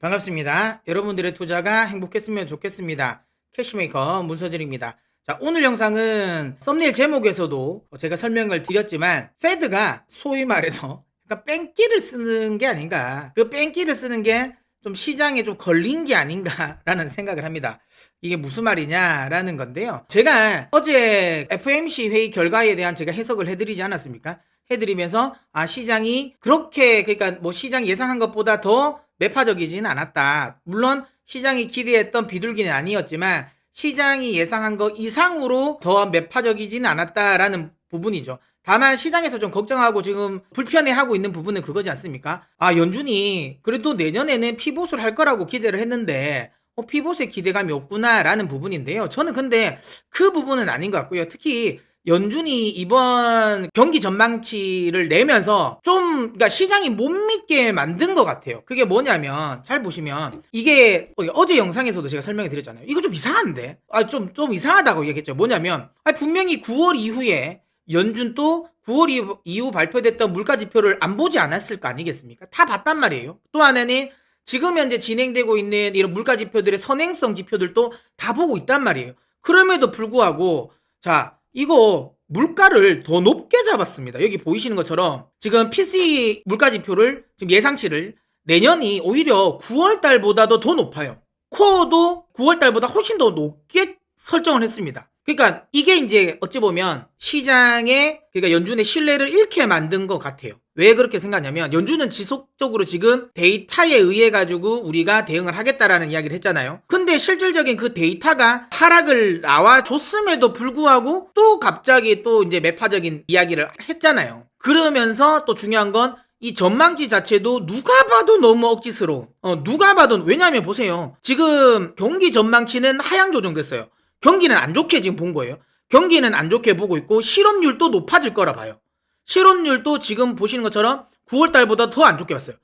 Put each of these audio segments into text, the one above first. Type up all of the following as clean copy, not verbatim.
반갑습니다. 여러분들의 투자가 행복했으면 좋겠습니다. 캐시메이커 문서진입니다. 자, 오늘 영상은 썸네일 제목에서도 제가 설명을 드렸지만 페드가 소위 말해서 그러니까 뺑기를 쓰는 게 아닌가, 그 뺑기를 쓰는 게 좀 시장에 좀 걸린 게 아닌가라는 생각을 합니다. 이게 무슨 말이냐라는 건데요. 제가 어제 FOMC 회의 결과에 대한 제가 해석을 해드리지 않았습니까? 해드리면서 시장이 그렇게, 그러니까 뭐 시장 예상한 것보다 더 매파적이지는 않았다. 물론 시장이 기대했던 비둘기는 아니었지만 시장이 예상한 것 이상으로 더 매파적이지는 않았다라는 부분이죠. 다만 시장에서 좀 걱정하고 지금 불편해하고 있는 부분은 그거지 않습니까? 연준이 그래도 내년에는 피봇을 할 거라고 기대를 했는데 피봇에 기대감이 없구나라는 부분인데요. 저는 근데 그 부분은 아닌 것 같고요. 특히 연준이 이번 경기 전망치를 내면서 좀, 그러니까 시장이 못 믿게 만든 것 같아요. 그게 뭐냐면, 잘 보시면, 이게, 어제 영상에서도 제가 설명해 드렸잖아요. 이거 좀 이상한데? 좀 이상하다고 얘기했죠. 뭐냐면, 분명히 9월 이후에 연준 또 9월 이후 발표됐던 물가지표를 안 보지 않았을 거 아니겠습니까? 다 봤단 말이에요. 또 하나는 지금 현재 진행되고 있는 이런 물가지표들의 선행성 지표들도 다 보고 있단 말이에요. 그럼에도 불구하고, 자, 이거 물가를 더 높게 잡았습니다. 여기 보이시는 것처럼 지금 PC 물가지표를 지금 예상치를 내년이 오히려 9월 달보다도 더 높아요. 코어도 9월 달보다 훨씬 더 높게 설정을 했습니다. 그러니까 이게 이제 어찌 보면 시장의, 그러니까 연준의 신뢰를 잃게 만든 것 같아요. 왜 그렇게 생각하냐면 연준은 지속적으로 지금 데이터에 의해 가지고 우리가 대응을 하겠다라는 이야기를 했잖아요. 근데 실질적인 그 데이터가 하락을 나와줬음에도 불구하고 또 갑자기 또 이제 매파적인 이야기를 했잖아요. 그러면서 또 중요한 건 이 전망치 자체도 누가 봐도 너무 억지스러워. 누가 봐도, 왜냐하면 보세요. 지금 경기 전망치는 하향 조정됐어요. 경기는 안 좋게 지금 본 거예요. 경기는 안 좋게 보고 있고 실업률도 높아질 거라 봐요. 실업률도 지금 보시는 것처럼 9월 달보다 더 안 좋게 봤어요.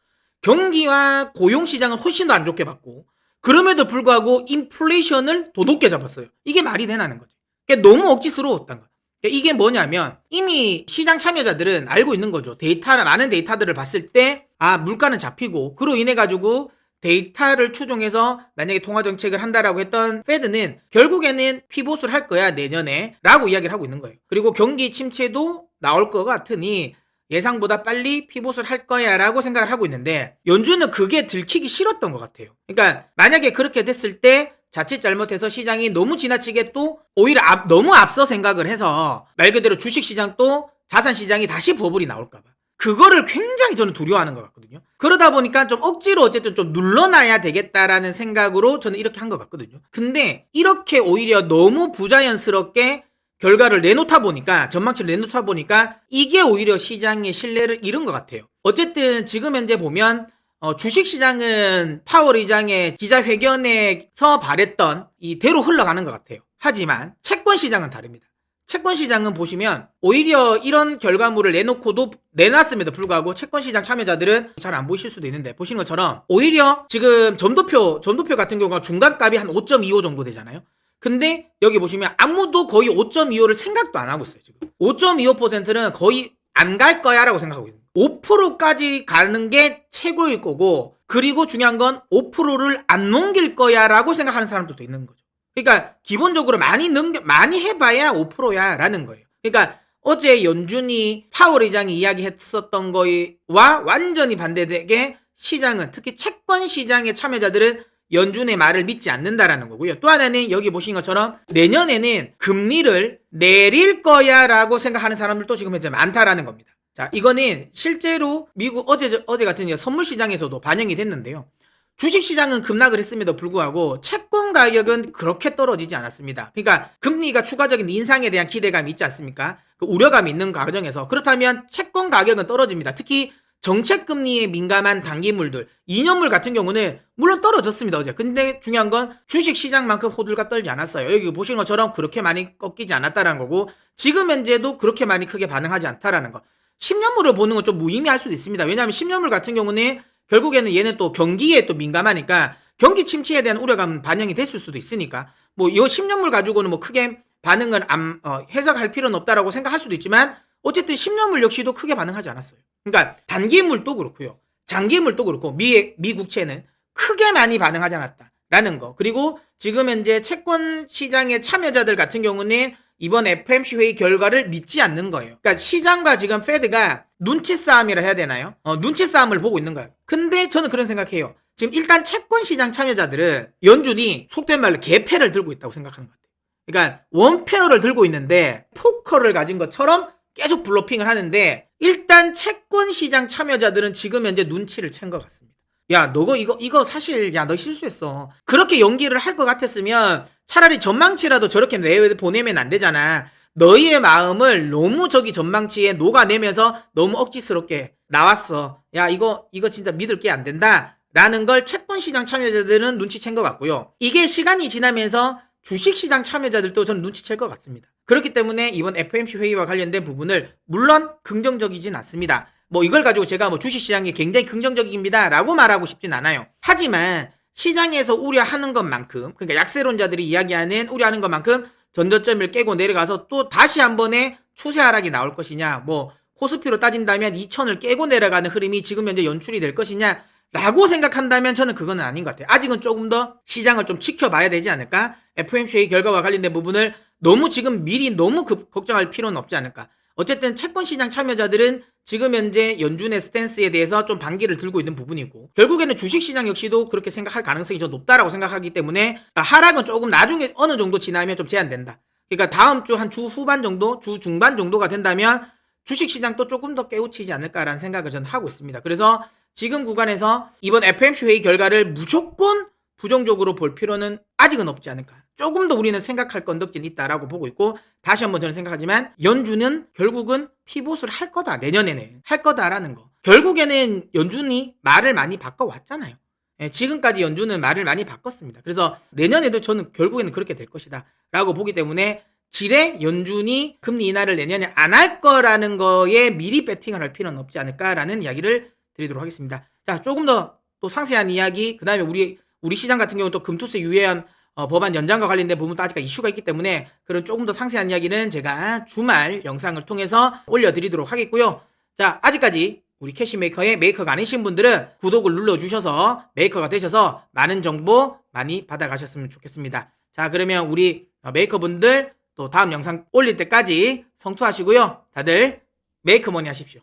경기와 고용 시장은 훨씬 더 안 좋게 봤고, 그럼에도 불구하고 인플레이션을 더 높게 잡았어요. 이게 말이 되나는 거지. 그러니까 너무 억지스러웠단 거야. 그러니까 이게 뭐냐면 이미 시장 참여자들은 알고 있는 거죠. 많은 데이터들을 봤을 때 물가는 잡히고, 그로 인해 가지고 데이터를 추종해서 만약에 통화정책을 한다라고 했던 페드는 결국에는 피봇을 할 거야 내년에 라고 이야기를 하고 있는 거예요. 그리고 경기 침체도 나올 것 같으니 예상보다 빨리 피봇을 할 거야 라고 생각을 하고 있는데, 연준은 그게 들키기 싫었던 것 같아요. 그러니까 만약에 그렇게 됐을 때 자칫 잘못해서 시장이 너무 지나치게 또 오히려 너무 앞서 생각을 해서 말 그대로 주식시장 또 자산시장이 다시 버블이 나올까 봐, 그거를 굉장히 저는 두려워하는 것 같거든요. 그러다 보니까 좀 억지로 어쨌든 좀 눌러놔야 되겠다라는 생각으로 저는 이렇게 한 것 같거든요. 근데 이렇게 오히려 너무 부자연스럽게 결과를 내놓다 보니까, 전망치를 내놓다 보니까 이게 오히려 시장의 신뢰를 잃은 것 같아요. 어쨌든 지금 현재 보면 주식시장은 파월 의장의 기자회견에서 발했던 이대로 흘러가는 것 같아요. 하지만 채권시장은 다릅니다. 채권시장은 보시면 오히려 이런 결과물을 내놨음에도 불구하고 채권시장 참여자들은 잘 안 보이실 수도 있는데, 보시는 것처럼 오히려 지금 점도표 같은 경우가 중간값이 한 5.25 정도 되잖아요. 근데 여기 보시면 아무도 거의 5.25를 생각도 안 하고 있어요. 지금 5.25%는 거의 안 갈 거야 라고 생각하고 있어요. 5%까지 가는 게 최고일 거고, 그리고 중요한 건 5%를 안 넘길 거야 라고 생각하는 사람들도 있는 거죠. 그러니까 기본적으로 많이 해봐야 5%야 라는 거예요. 그러니까 어제 연준이 파월 의장이 이야기했었던 거와 완전히 반대되게 시장은, 특히 채권 시장의 참여자들은 연준의 말을 믿지 않는다라는 거고요. 또 하나는 여기 보신 것처럼 내년에는 금리를 내릴 거야 라고 생각하는 사람들도 지금 현재 많다라는 겁니다. 자, 이거는 실제로 미국 어제 같은 선물 시장에서도 반영이 됐는데요. 주식시장은 급락을 했음에도 불구하고 채권 가격은 그렇게 떨어지지 않았습니다. 그러니까 금리가 추가적인 인상에 대한 기대감이 있지 않습니까? 그 우려감이 있는 과정에서, 그렇다면 채권 가격은 떨어집니다. 특히 정책금리에 민감한 단기물들, 2년물 같은 경우는 물론 떨어졌습니다 어제. 근데 중요한 건 주식시장만큼 호들갑 떨지 않았어요. 여기 보시는 것처럼 그렇게 많이 꺾이지 않았다라는 거고, 지금 현재도 그렇게 많이 크게 반응하지 않다라는 거. 10년물을 보는 건 좀 무의미할 수도 있습니다. 왜냐하면 10년물 같은 경우는 결국에는 얘는 또 경기에 또 민감하니까 경기 침체에 대한 우려감은 반영이 됐을 수도 있으니까, 뭐 이 10년물 가지고는 뭐 크게 반응을 해석할 필요는 없다라고 생각할 수도 있지만, 어쨌든 10년물 역시도 크게 반응하지 않았어요. 그러니까 단기물도 그렇고요, 장기물도 그렇고, 미 국채는 크게 많이 반응하지 않았다라는 거. 그리고 지금 현재 채권 시장의 참여자들 같은 경우는 이번 FOMC 회의 결과를 믿지 않는 거예요. 그러니까 시장과 지금 페드가 눈치 싸움이라 해야 되나요? 눈치 싸움을 보고 있는 거예요. 근데 저는 그런 생각해요. 지금 일단 채권 시장 참여자들은 연준이 속된 말로 개패를 들고 있다고 생각하는 것 같아요. 그러니까 원페어를 들고 있는데 포커를 가진 것처럼 계속 블러핑을 하는데 일단 채권 시장 참여자들은 지금 현재 눈치를 챈 것 같습니다. 야, 너거 이거 사실 야, 너 실수했어. 그렇게 연기를 할 것 같았으면 차라리 전망치라도 저렇게 보내면 안 되잖아. 너희의 마음을 너무 저기 전망치에 녹아내면서 너무 억지스럽게 나왔어. 야, 이거 진짜 믿을 게 안 된다. 라는 걸 채권 시장 참여자들은 눈치챈 것 같고요. 이게 시간이 지나면서 주식시장 참여자들도 저는 눈치챌 것 같습니다. 그렇기 때문에 이번 FOMC 회의와 관련된 부분을 물론 긍정적이진 않습니다. 뭐 이걸 가지고 제가 뭐 주식시장이 굉장히 긍정적입니다 라고 말하고 싶진 않아요. 하지만 시장에서 우려하는 것만큼, 그러니까 약세론자들이 이야기하는 우려하는 것만큼 전저점을 깨고 내려가서 또 다시 한 번에 추세 하락이 나올 것이냐, 뭐 코스피로 따진다면 2000을 깨고 내려가는 흐름이 지금 현재 연출이 될 것이냐 라고 생각한다면 저는 그거는 아닌 것 같아요. 아직은 조금 더 시장을 좀 지켜봐야 되지 않을까? FOMC 결과와 관련된 부분을 너무 지금 미리 너무 걱정할 필요는 없지 않을까? 어쨌든 채권 시장 참여자들은 지금 현재 연준의 스탠스에 대해서 좀 반기를 들고 있는 부분이고, 결국에는 주식 시장 역시도 그렇게 생각할 가능성이 좀 높다라고 생각하기 때문에 하락은 조금 나중에 어느 정도 지나면 좀 제한된다. 그러니까 다음 주 한 주 후반 정도, 주 중반 정도가 된다면 주식 시장도 조금 더 깨우치지 않을까라는 생각을 저는 하고 있습니다. 그래서 지금 구간에서 이번 FOMC 회의 결과를 무조건 부정적으로 볼 필요는 아직은 없지 않을까. 조금 더 우리는 생각할 건덕지는 있다라고 보고 있고, 다시 한번 저는 생각하지만 연준은 결국은 피봇을 할 거다. 내년에는 할 거다라는 거. 결국에는 연준이 말을 많이 바꿔왔잖아요. 지금까지 연준은 말을 많이 바꿨습니다. 그래서 내년에도 저는 결국에는 그렇게 될 것이다 라고 보기 때문에 지레 연준이 금리 인하를 내년에 안 할 거라는 거에 미리 배팅을 할 필요는 없지 않을까라는 이야기를 드리도록 하겠습니다. 자, 조금 더 또 상세한 이야기, 그 다음에 우리 시장 같은 경우는 또 금투세 유예한 법안 연장과 관련된 부분도 아직 이슈가 있기 때문에 그런 조금 더 상세한 이야기는 제가 주말 영상을 통해서 올려드리도록 하겠고요. 자, 아직까지 우리 캐시메이커의 메이커가 아니신 분들은 구독을 눌러주셔서 메이커가 되셔서 많은 정보 많이 받아가셨으면 좋겠습니다. 자, 그러면 우리 메이커분들 또 다음 영상 올릴 때까지 성투하시고요. 다들 메이커머니 하십시오.